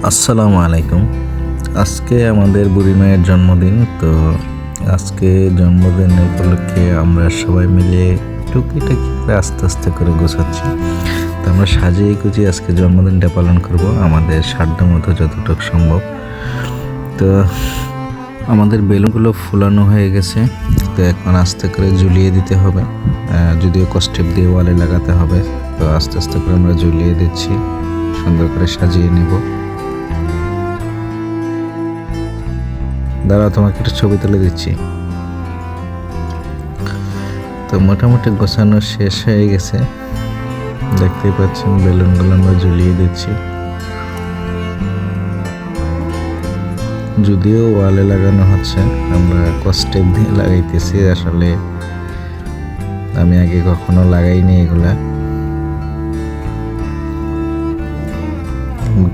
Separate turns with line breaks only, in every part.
আসসালামু আলাইকুম। আজকে আমাদের বুড়ি মায়ের জন্মদিন। তো আজকে জন্মদিন উপলক্ষে আমরা সবাই মিলে টুকিটাকি করে আস্তে আস্তে করে গোছাচ্ছি। তো আমরা সাজিয়ে গুছিয়ে আজকে জন্মদিনটা পালন করব আমাদের সাধ্যমতো যতটুকু সম্ভব। তো আমাদের বেলুনগুলো ফুলানো হয়ে গেছে। তো এখন আস্তে করে ঝুলিয়ে দিতে হবে, যদিও কস্টেপ দিয়ে ওয়ালে লাগাতে হবে। তো আস্তে আস্তে করে আমরা ঝুলিয়ে দিচ্ছি, সুন্দর করে সাজিয়ে নেব। দাঁড়াও, তোমাকে একটা ছবি তুলে দিচ্ছি। তো মোটামুটি গোছানো শেষ হয়ে গেছে, দেখতেই পাচ্ছেন বেলুনগুলো আমরা ঝুলিয়ে দিচ্ছি। যদিও ওয়ালে লাগানো হচ্ছে, আমরা কস্টেপ দিয়ে লাগাইতেছি। আসলে আমি আগে কখনো লাগাইনি এগুলা।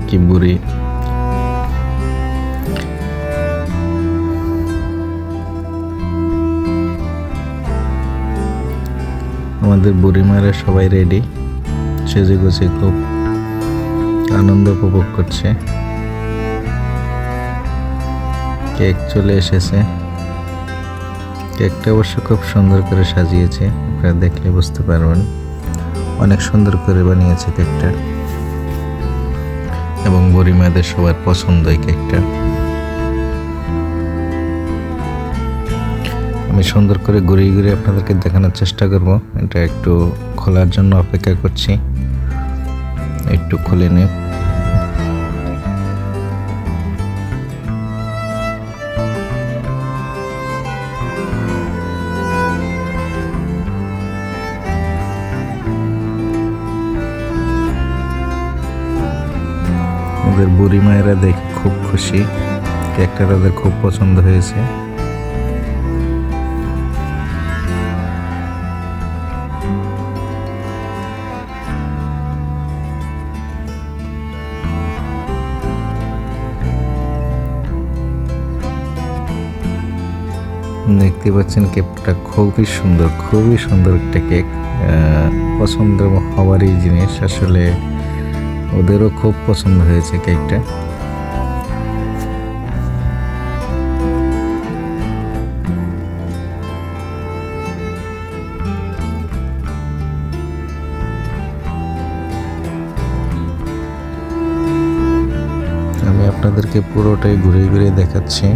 কি বুড়ি আমাদের বুড়ি মায়েরা সবাই রেডি, সেজে গুছে খুব আনন্দ উপভোগ করছে। কেক চলে এসেছে। কেকটা অবশ্য খুব সুন্দর করে সাজিয়েছে, আপনারা দেখলে বুঝতে পারবেন। অনেক সুন্দর করে বানিয়েছে কেকটা, এবং বুড়ি মায়েদের সবার পছন্দ এই কেকটা। আমি সুন্দর করে ঘুরিয়ে ঘুরিয়ে আপনাদেরকে দেখানোর চেষ্টা করব। এটা একটু খোলার জন্য অপেক্ষা করছি, একটু খুলে নে। ওদের বুড়ি মায়েরা দেখে খুব খুশি, কেকটা তাদের খুব পছন্দ হয়েছে। দেখতে পাচ্ছেন কেকটা খুবই সুন্দর একটা কেক। পছন্দ হওয়ারই জিনিস, আসলে ওদেরও খুব পছন্দ হয়েছে কেকটা। আমি আপনাদেরকে পুরোটাই ঘুরে ঘুরে দেখাচ্ছি।